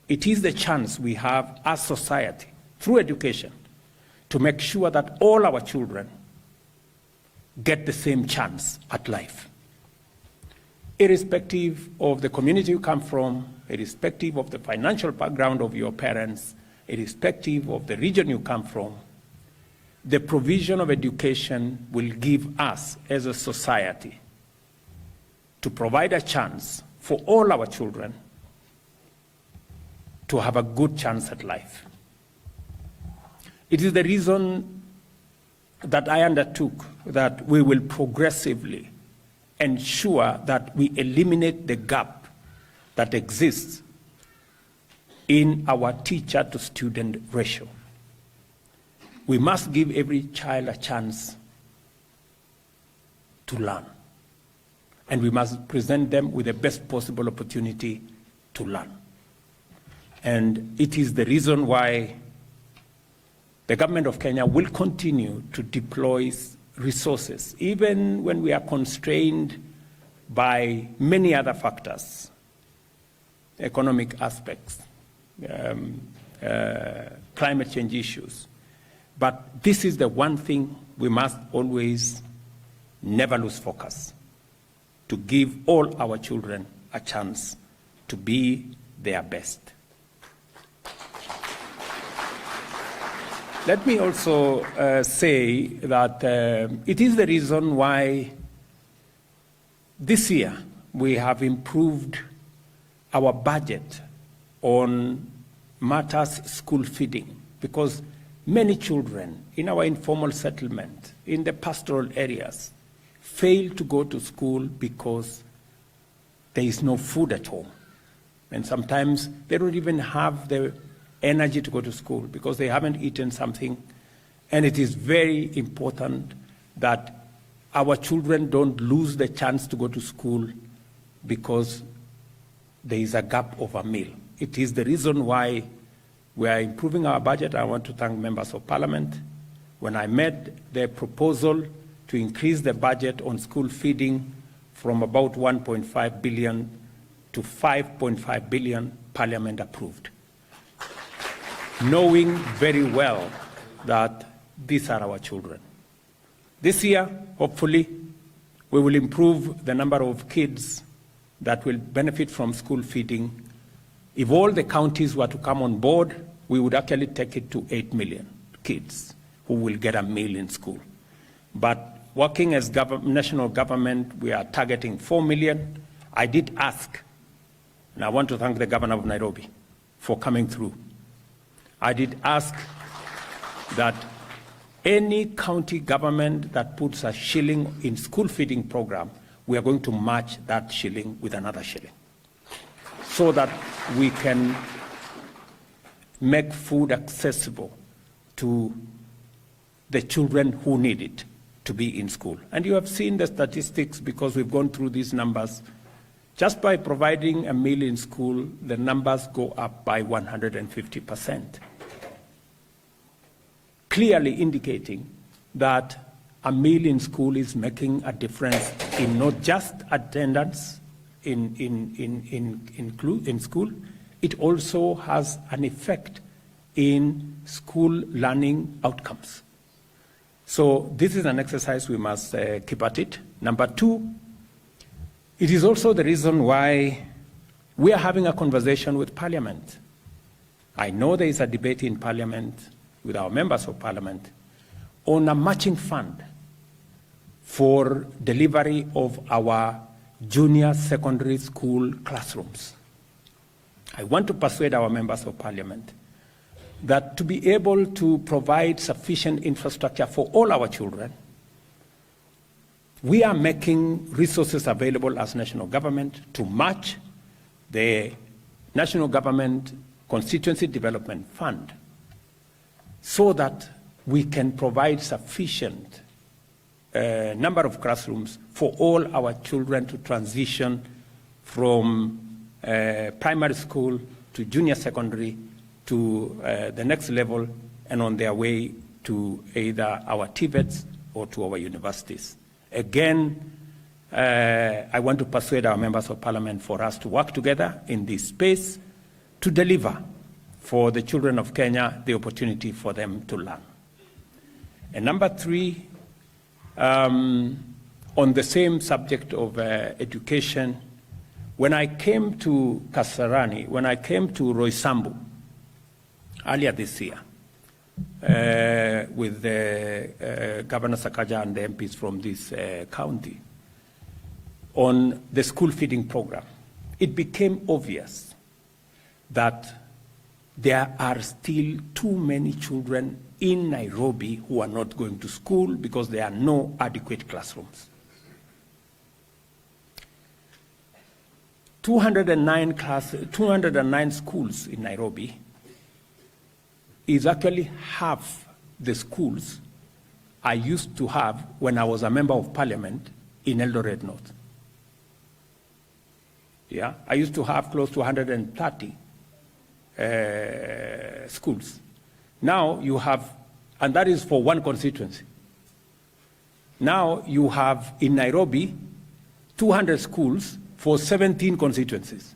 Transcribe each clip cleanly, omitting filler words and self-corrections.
it is the chance we have as society, through education, to make sure that all our children get the same chance at life. Irrespective of the community you come from, irrespective of the financial background of your parents, irrespective of the region you come from, the provision of education will give us as a society to provide a chance for all our children to have a good chance at life. It is the reason that I undertook that we will progressively ensure that we eliminate the gap that exists in our teacher-to-student ratio. We must give every child a chance to learn, and we must present them with the best possible opportunity to learn. And it is the reason why the government of Kenya will continue to deploy resources, even when we are constrained by many other factors, economic aspects, climate change issues. But this is the one thing we must always never lose focus, to give all our children a chance to be their best. Let me also say that it is the reason why this year we have improved our budget on matters school feeding, because many children in our informal settlement, in the pastoral areas, fail to go to school because there is no food at home. And sometimes they don't even have the energy to go to school because they haven't eaten something. And it is very important that our children don't lose the chance to go to school because there is a gap of a meal. It is the reason why we are improving our budget. I want to thank members of parliament. When I made the proposal to increase the budget on school feeding from about 1.5 billion to 5.5 billion, parliament approved, knowing very well that these are our children. This year, hopefully, we will improve the number of kids that will benefit from school feeding. If all the counties were to come on board, we would actually take it to 8 million kids who will get a meal in school. But working as national government, we are targeting 4 million. I did ask, and I want to thank the governor of Nairobi for coming through. I did ask that any county government that puts a shilling in school feeding program, we are going to match that shilling with another shilling, so that we can make food accessible to the children who need it to be in school. And you have seen the statistics because we've gone through these numbers. Just by providing a meal in school, the numbers go up by 150%. Clearly indicating that a meal in school is making a difference in not just attendance in school, it also has an effect in school learning outcomes. So this is an exercise we must keep at it. Number two, it is also the reason why we are having a conversation with Parliament. I know there is a debate in Parliament with our members of Parliament on a matching fund for delivery of our junior secondary school classrooms. I want to persuade our members of Parliament that to be able to provide sufficient infrastructure for all our children, we are making resources available as national government to match the National Government Constituency Development Fund, so that we can provide sufficient number of classrooms for all our children to transition from primary school to junior secondary to the next level and on their way to either our TVETs or to our universities. Again, I want to persuade our members of Parliament for us to work together in this space to deliver for the children of Kenya the opportunity for them to learn. And number three, on the same subject of education, when I came to Kasarani, when I came to Roysambu earlier this year, with Governor Sakaja and the MPs from this county, on the school feeding program, it became obvious that there are still too many children in Nairobi who are not going to school because there are no adequate classrooms. 209 schools in Nairobi is actually half the schools I used to have when I was a member of parliament in Eldoret North. Yeah, I used to have close to 130 schools. Now you have, and that is for one constituency. Now you have in Nairobi 200 schools for 17 constituencies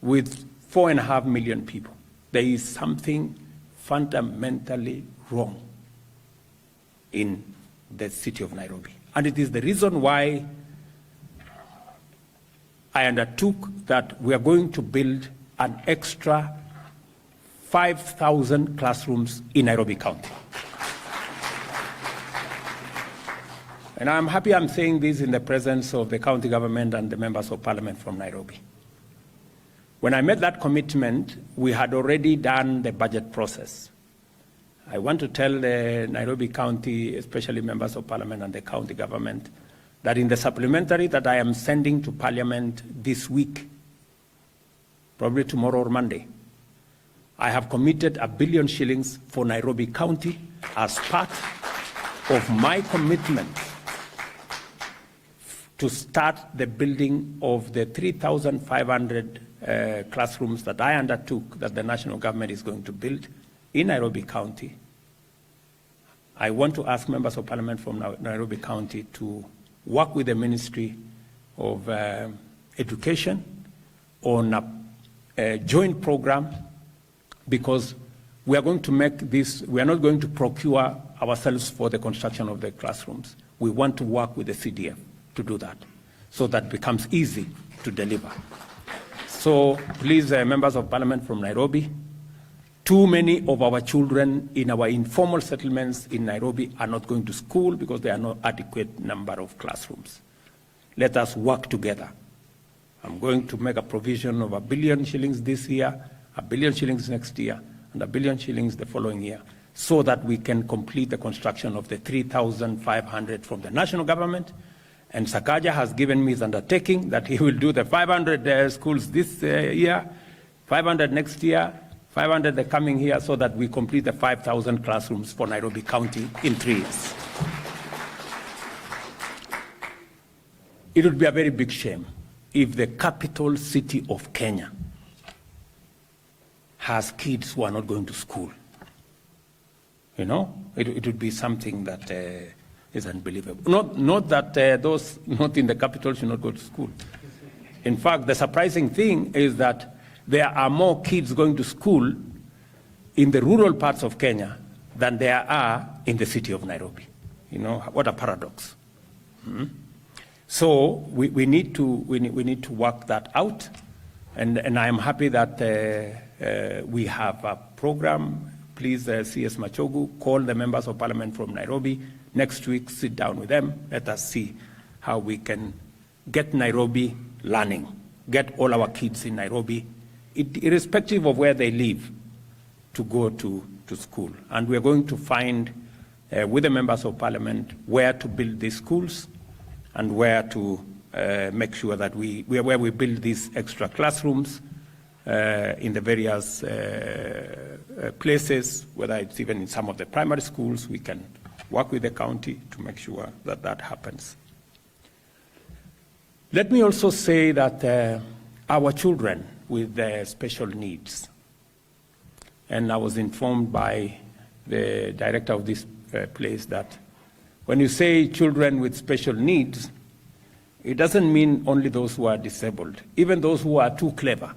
with 4.5 million people. There is something fundamentally wrong in the city of Nairobi. And it is the reason why I undertook that we are going to build an extra 5,000 classrooms in Nairobi County. And I'm happy I'm saying this in the presence of the county government and the members of parliament from Nairobi. When I made that commitment, we had already done the budget process. I want to tell the Nairobi County, especially members of parliament and the county government, that in the supplementary that I am sending to parliament this week, probably tomorrow or Monday, I have committed R1 billion for Nairobi County as part of my commitment to start the building of the 3,500 classrooms that I undertook that the national government is going to build in Nairobi County. I want to ask members of parliament from Nairobi County to work with the Ministry of Education on a joint program, because we are going to make this, we are not going to procure ourselves for the construction of the classrooms. We want to work with the CDF to do that, so that becomes easy to deliver. So please, members of parliament from Nairobi, too many of our children in our informal settlements in Nairobi are not going to school because there are no adequate number of classrooms. Let us work together. I'm going to make a provision of R1 billion this year, R1 billion next year, and R1 billion the following year, so that we can complete the construction of the 3,500 from the national government. And Sakaja has given me his undertaking that he will do the 500 schools this year, 500 next year, 500 the coming year, so that we complete the 5,000 classrooms for Nairobi County in 3 years. It would be a very big shame if the capital city of Kenya has kids who are not going to school. You know, it would be something that is unbelievable. Not that those not in the capital should not go to school. In fact, the surprising thing is that there are more kids going to school in the rural parts of Kenya than there are in the city of Nairobi. You know, what a paradox. So we need to work that out, and I am happy that we have a program. Please, CS Machogu, call the members of parliament from Nairobi next week, sit down with them, let us see how we can get Nairobi learning, get all our kids in Nairobi, irrespective of where they live, to go to school. And we're going to find, with the members of parliament, where to build these schools and where to make sure that where we build these extra classrooms in the various places, whether it's even in some of the primary schools. We can work with the county to make sure that that happens. Let me also say that our children with special needs, and I was informed by the director of this place that when you say children with special needs, it doesn't mean only those who are disabled, even those who are too clever.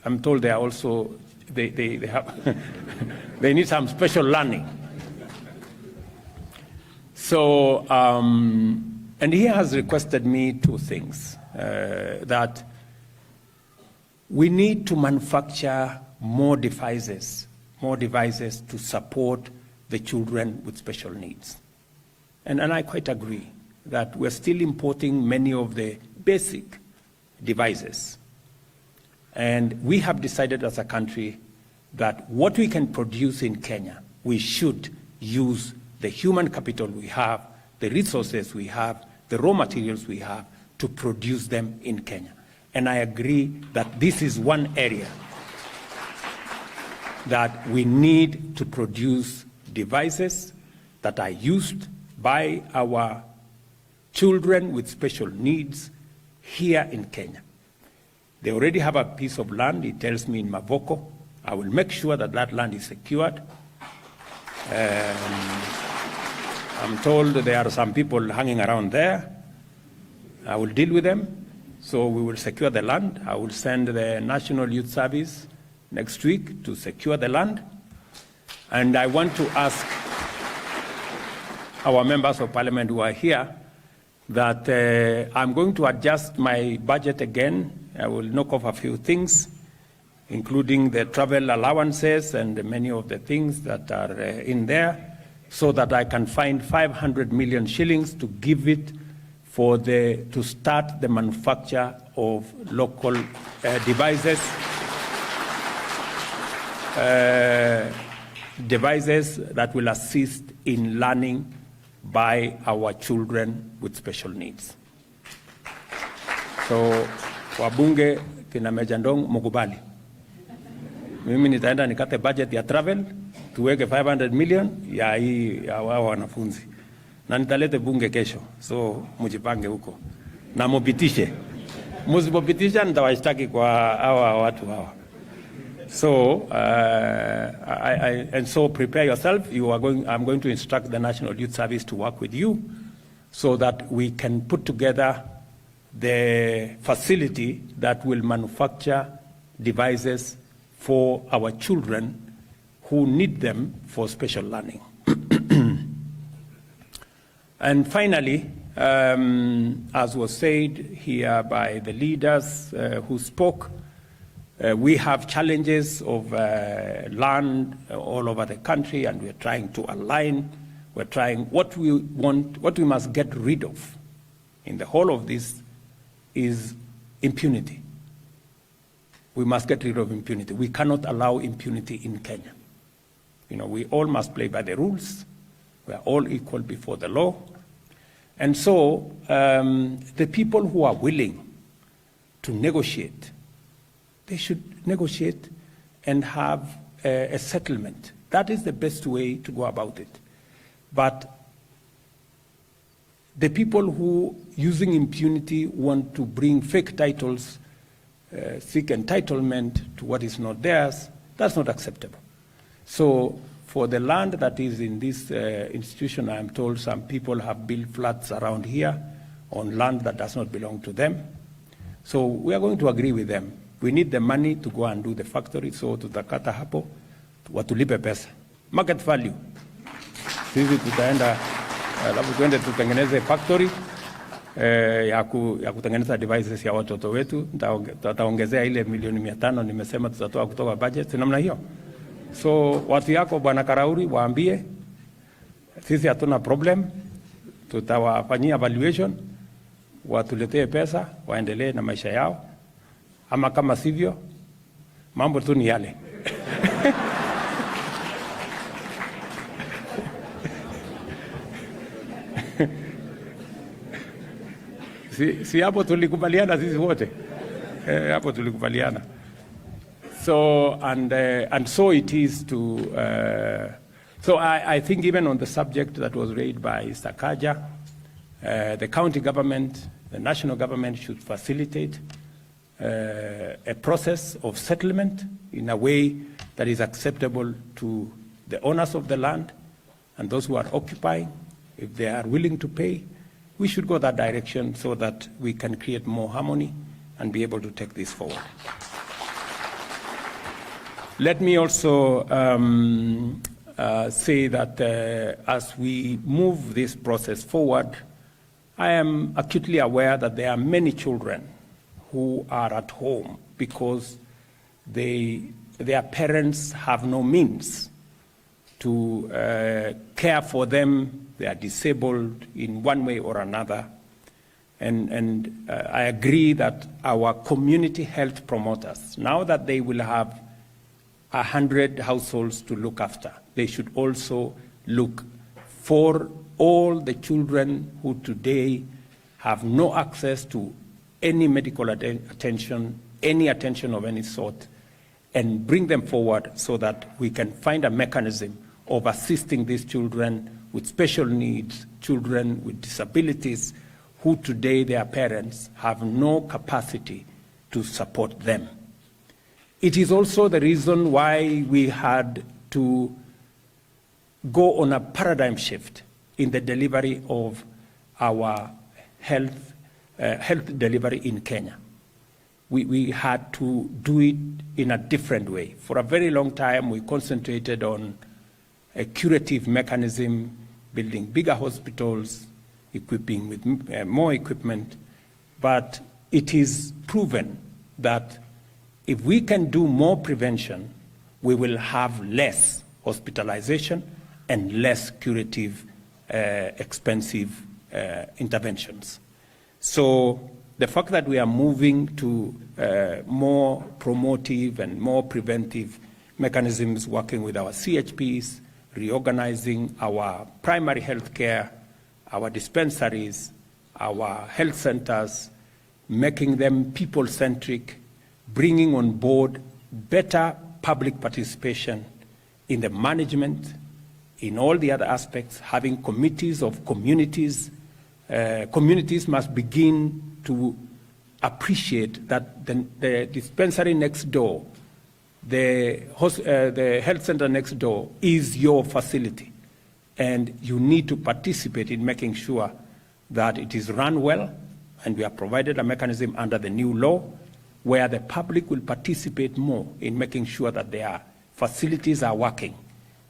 I'm told they are also, they have, they need some special learning. So, and he has requested me two things, that we need to manufacture more devices to support the children with special needs. And I quite agree that we're still importing many of the basic devices. And we have decided as a country that what we can produce in Kenya, we should use the human capital we have, the resources we have, the raw materials we have to produce them in Kenya. And I agree that this is one area that we need to produce devices that are used by our children with special needs here in Kenya. They already have a piece of land, it tells me, in Mavoko. I will make sure that that land is secured. I'm told there are some people hanging around there. I will deal with them. So we will secure the land. I will send the National Youth Service next week to secure the land. And I want to ask our members of parliament who are here that I'm going to adjust my budget again. I will knock off a few things, including the travel allowances and many of the things that are in there, so that I can find 500 million shillings to give it for to start the manufacture of local devices that will assist in learning by our children with special needs. So, wabunge kina Mejandong mukubali. Mimi nitaenda nikate budget ya travel, tuweke 500 million ya hii ya wao wanafunzi. Na nitalete bunge kesho. So, mujipange huko. Na mupitishe. Musipopitisha nitawashtaki kwa hawa watu hawa. So, and so prepare yourself. I'm going to instruct the National Youth Service to work with you so that we can put together the facility that will manufacture devices for our children who need them for special learning. And finally, as was said here by the leaders who spoke, we have challenges of land all over the country, and we're trying to align. We're trying what we must get rid of in the whole of this is impunity. We must get rid of impunity. We cannot allow impunity in Kenya. You know, we all must play by the rules. We are all equal before the law. And so the people who are willing to negotiate, they should negotiate and have a settlement. That is the best way to go about it. But the people who, using impunity, want to bring fake titles, seek entitlement to what is not theirs, that's not acceptable. So for the land that is in this institution, I am told some people have built flats around here on land that does not belong to them. So we are going to agree with them. We need the money to go and do the factory, so tutakata hapo, watulipe pesa. Market value. Sisi tutaenda, labda tuende tutengeneze factory ya kutengeneza devices ya watoto wetu, tutaongezea ile milioni 500 nimesema tutatoa kutoka budget, si namna hiyo. So watu yako Bwana Karauri waambie, sisi hatuna problem, tutawafanyia evaluation, watuletee pesa, waendelee na maisha yao. Ama kama sivyo, mambo tu ni yale. Si hapo tulikubaliana sisi wote. Hapo tulikubaliana. So and so it is to so I think even on the subject that was raised by Sakaja, the county government, the national government should facilitate a process of settlement in a way that is acceptable to the owners of the land and those who are occupying. If they are willing to pay, we should go that direction so that we can create more harmony and be able to take this forward. Let me also say that as we move this process forward, I am acutely aware that there are many children who are at home because their parents have no means to care for them. They are disabled in one way or another. And I agree that our community health promoters, now that they will have 100 households to look after, they should also look for all the children who today have no access to any medical attention, any attention of any sort, and bring them forward so that we can find a mechanism of assisting these children with special needs, children with disabilities, who today their parents have no capacity to support them. It is also the reason why we had to go on a paradigm shift in the delivery of our health delivery in Kenya. We had to do it in a different way. For a very long time, we concentrated on a curative mechanism, building bigger hospitals, equipping with more equipment, but it is proven that if we can do more prevention, we will have less hospitalization and less curative, expensive interventions. So the fact that we are moving to more promotive and more preventive mechanisms, working with our CHPs, reorganizing our primary health care, our dispensaries, our health centers, making them people-centric, bringing on board better public participation in the management, in all the other aspects, having committees of communities. Communities must begin to appreciate that the dispensary next door, the health center next door is your facility. And you need to participate in making sure that it is run well, and we have provided a mechanism under the new law where the public will participate more in making sure that their facilities are working.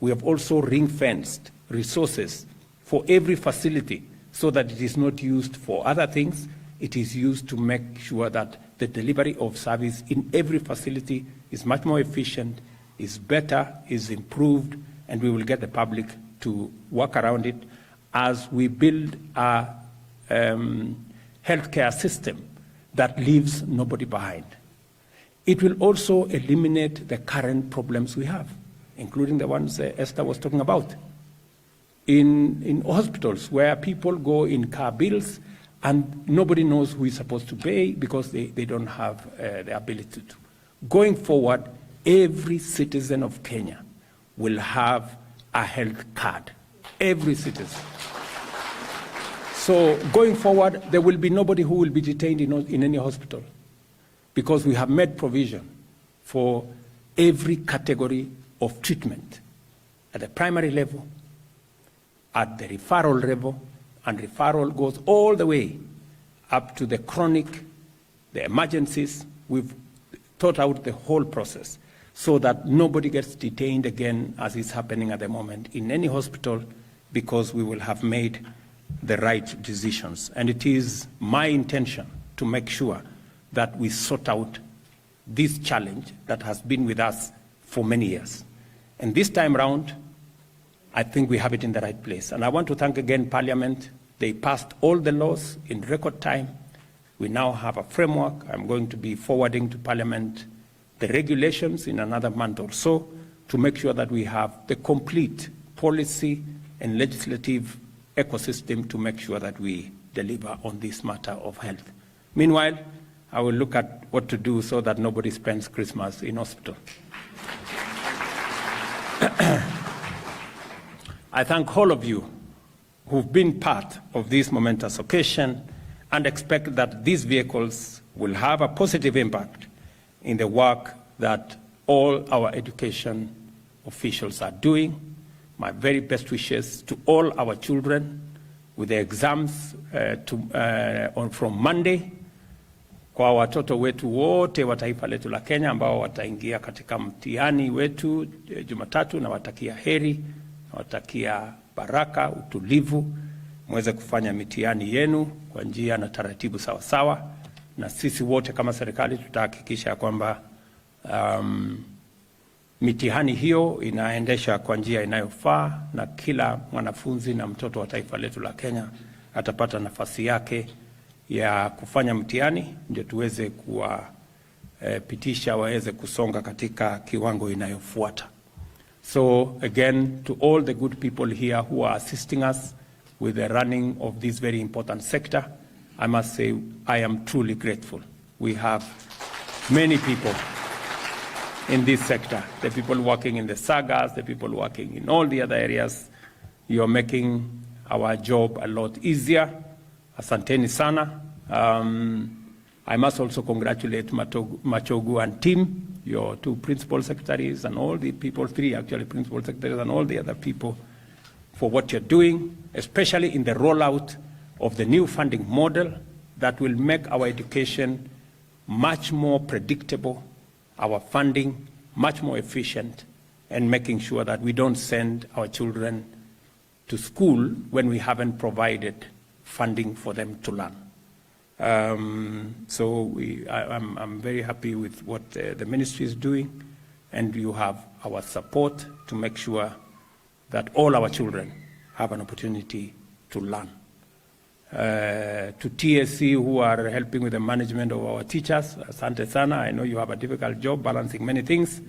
We have also ring-fenced resources for every facility so that it is not used for other things. It is used to make sure that the delivery of service in every facility is much more efficient, is better, is improved, and we will get the public to work around it as we build a healthcare system that leaves nobody behind. It will also eliminate the current problems we have, including the ones Esther was talking about. In hospitals where people go in car bills and nobody knows who is supposed to pay because they don't have the ability to. Going forward, every citizen of Kenya will have a health card, every citizen. So going forward, there will be nobody who will be detained in any hospital because we have made provision for every category of treatment at the primary level, at the referral level, and referral goes all the way up to the chronic, the emergencies. We've thought out the whole process so that nobody gets detained again, as is happening at the moment in any hospital, because we will have made the right decisions. And it is my intention to make sure that we sort out this challenge that has been with us for many years. And this time round, I think we have it in the right place. And I want to thank again Parliament. They passed all the laws in record time. We now have a framework. I'm going to be forwarding to Parliament the regulations in another month or so to make sure that we have the complete policy and legislative ecosystem to make sure that we deliver on this matter of health. Meanwhile, I will look at what to do so that nobody spends Christmas in hospital. I thank all of you who've been part of this momentous occasion and expect that these vehicles will have a positive impact in the work that all our education officials are doing. My very best wishes to all our children with the exams from Monday. kwa watoto wetu wote wa taifa letu la Kenya ambao wataingia katika mtihani wetu Jumatatu, na watakia heri, na watakia baraka, utulivu, muweze kufanya mitihani yenu kwa njia na taratibu sawa sawa, na sisi wote kama serikali tutahakikisha kwamba mitihani hiyo inaendesha kwa njia inayofaa, na kila mwanafunzi na mtoto wa taifa letu la Kenya atapata nafasi yake ya kufanya mtihani, ndio tuweze kuwapitisha waweze kusonga katika kiwango inayofuata. So again, to all the good people here who are assisting us with the running of this very important sector, I must say I am truly grateful. We have many people in this sector, the people working in the sagas, the people working in all the other areas. You are making our job a lot easier. Asanteni sana. I must also congratulate Machogu and team, your two principal secretaries and all the people, three actually principal secretaries and all the other people, for what you're doing, especially in the rollout of the new funding model that will make our education much more predictable, our funding much more efficient, and making sure that we don't send our children to school when we haven't provided funding for them to learn. So I'm very happy with what the ministry is doing, and you have our support to make sure that all our children have an opportunity to learn. To TSC, who are helping with the management of our teachers, asante sana. I know you have a difficult job balancing many things,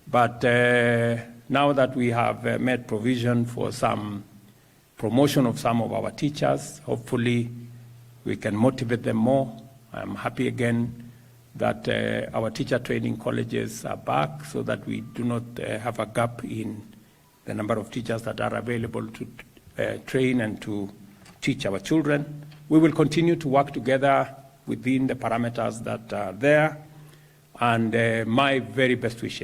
but now that we have made provision for some promotion of some of our teachers, hopefully we can motivate them more. I'm happy again that our teacher training colleges are back, so that we do not have a gap in the number of teachers that are available to train and to teach our children. We will continue to work together within the parameters that are there, and my very best wishes